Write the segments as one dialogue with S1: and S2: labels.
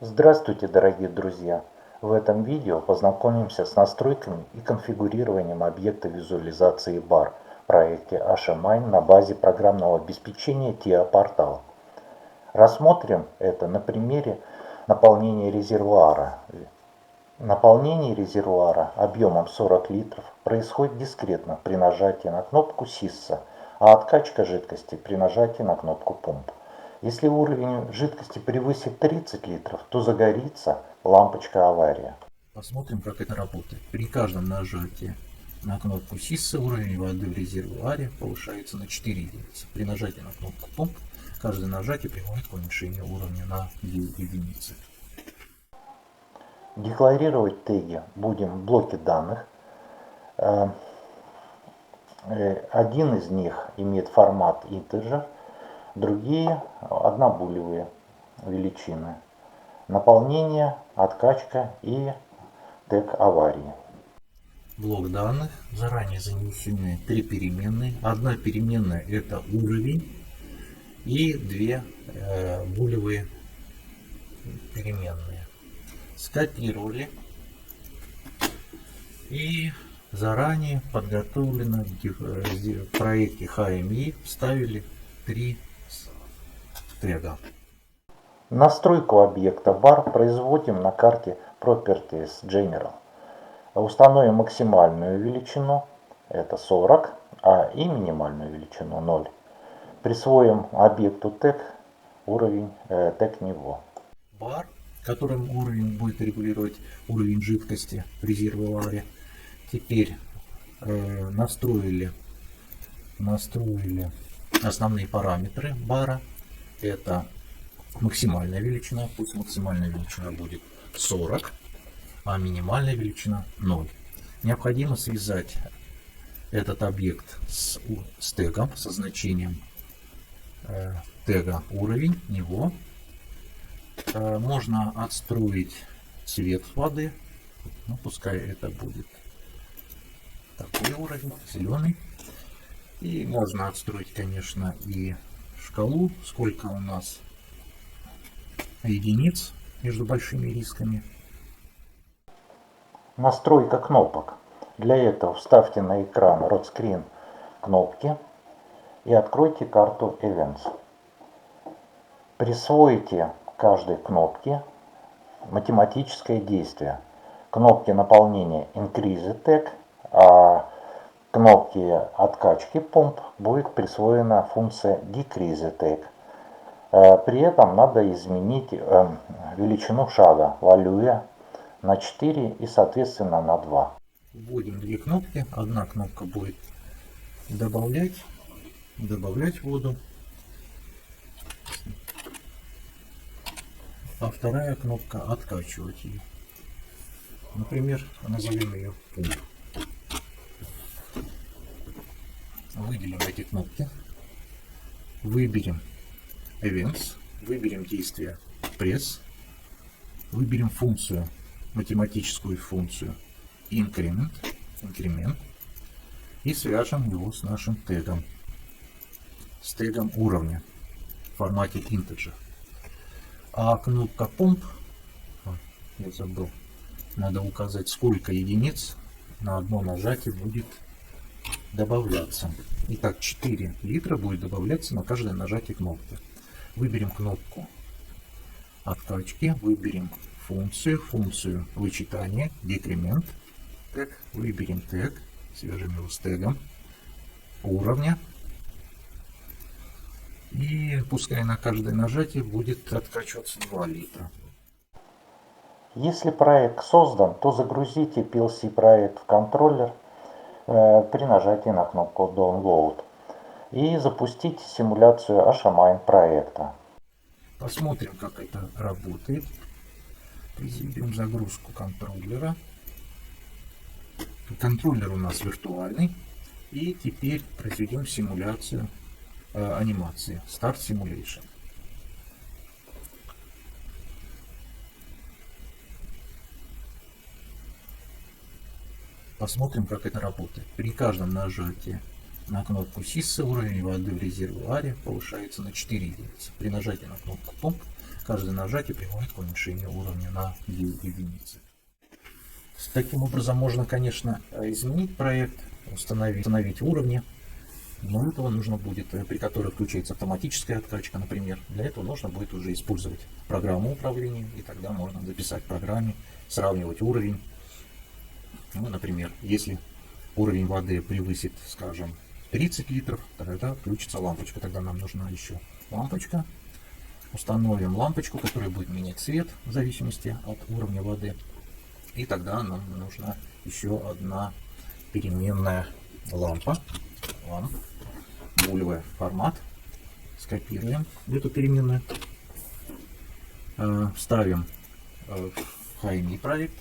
S1: Здравствуйте, дорогие друзья! В этом видео познакомимся с настройками и конфигурированием объекта визуализации бар в проекте HMine на базе программного обеспечения TIA Portal. Рассмотрим это на примере наполнения резервуара. Наполнение резервуара объемом 40 литров происходит дискретно при нажатии на кнопку SISSA, а откачка жидкости при нажатии на кнопку Pump. Если уровень жидкости превысит 30 литров, то загорится лампочка авария.
S2: Посмотрим, как это работает. При каждом нажатии на кнопку SISSA уровень воды в резервуаре повышается на 4 единицы. При нажатии на кнопку Pump каждое нажатие приводит к уменьшению уровня на 2 единицы.
S1: Декларировать теги будем в блоке данных. Один из них имеет формат integer, другие однобулевые величины. Наполнение, откачка и тег аварии.
S2: Блок данных заранее занесены три переменные. Одна переменная это уровень и две булевые переменные. Скопировали и заранее подготовлено в проекте HMI вставили три тега.
S1: Настройку объекта бар производим на карте Properties General. Установим максимальную величину, это 40, и минимальную величину 0. Присвоим объекту тег уровень тег него.
S2: Бар, которым уровень будет регулировать уровень жидкости в резервуаре. Теперь настроили основные параметры бара. Это максимальная величина, пусть максимальная величина будет 40, а минимальная величина 0. Необходимо связать этот объект с тегом, со значением тега уровень, него. Можно отстроить цвет воды, пускай это будет такой уровень, зеленый. И можно отстроить, конечно, и шкалу, сколько у нас единиц между большими рисками.
S1: Настройка кнопок. Для этого вставьте на экран RotScreen кнопки и откройте карту Events. Присвоите каждой кнопке математическое действие. Кнопки наполнения Increase Tag, а кнопке откачки Pump будет присвоена функция Decrease Tag. При этом надо изменить величину шага value на 4 и соответственно на 2.
S2: Вводим две кнопки. Одна кнопка будет добавлять воду, а вторая кнопка откачивать ее. Например, назовем ее Pump. Выделим эти кнопки, выберем Events, выберем действие Press, выберем функцию, математическую функцию Increment и свяжем его с нашим тегом, с тегом уровня в формате integer. А кнопка Pump, я забыл, надо указать, сколько единиц на одно нажатие будет добавляться. Итак, 4 литра будет добавляться на каждое нажатие кнопки. Выберем кнопку откачки, выберем функцию вычитания, decrement, тег, выберем тег, свяжем его с тегом уровня. И пускай на каждое нажатие будет откачиваться 2 литра.
S1: Если проект создан, то загрузите PLC проект в контроллер при нажатии на кнопку Download и запустите симуляцию HMine проекта.
S2: Посмотрим, как это работает. Произведем загрузку контроллера. Контроллер у нас виртуальный. И теперь произведем симуляцию анимации. Start Simulation. Посмотрим, как это работает. При каждом нажатии на кнопку SISSA уровень воды в резервуаре повышается на 4 единицы. При нажатии на кнопку Pump Каждое нажатие приводит к уменьшению уровня на 2 единицы. Таким образом можно, конечно, изменить проект, установить уровни. Для этого нужно будет, при которой включается автоматическая откачка, например, для этого нужно будет уже использовать программу управления, и тогда можно записать в программе, сравнивать уровень. Ну, например, если уровень воды превысит, скажем, 30 литров, тогда включится лампочка. Тогда нам нужна еще лампочка. Установим лампочку, которая будет менять цвет в зависимости от уровня воды. И тогда нам нужна еще одна переменная лампа. Булевый формат. Скопируем эту переменную. Вставим в HMI проект.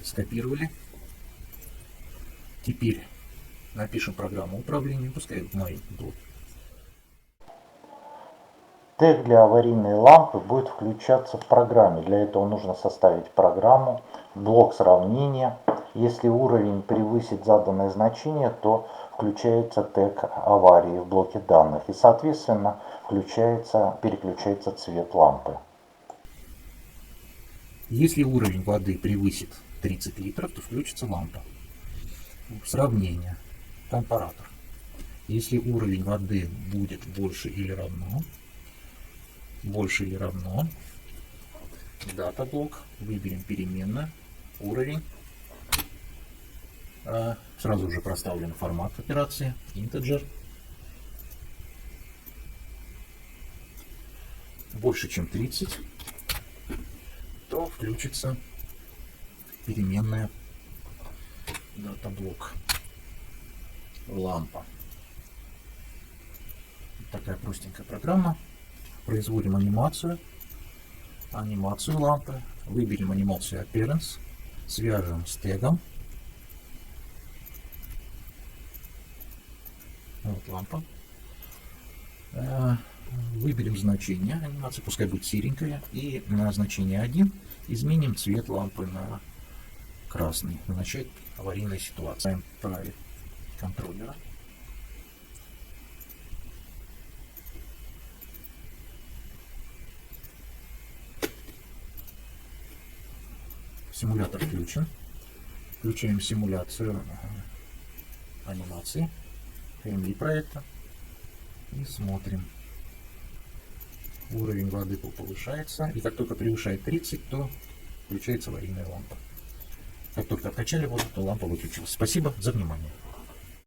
S2: Скопировали. Теперь напишем программу управления. Пускай мой блок.
S1: Тег для аварийной лампы будет включаться в программе. Для этого нужно составить программу, блок сравнения. Если уровень превысит заданное значение, то включается тег аварии в блоке данных. И, соответственно, переключается цвет лампы.
S2: Если уровень воды превысит 30 литров, то включится лампа. Сравнение. Компаратор. Если уровень воды будет больше или равно, дата блок, выберем переменную, уровень. Сразу же проставлен формат операции, integer. Больше чем 30, то включится переменная дата блок, лампа. Такая простенькая программа. Производим анимацию лампы, выберем анимацию Appearance, свяжем с тегом. Вот лампа. Выберем значение анимации, пускай будет серенькая, и на значение 1 изменим цвет лампы на красный. Начать аварийная ситуация. Правит контроллера. Симулятор включен. Включаем симуляцию анимации HMI проекта и смотрим. Уровень воды повышается, и как только превышает 30, то включается аварийная лампа. Как только откачали воду, то лампа выключилась. Спасибо за внимание.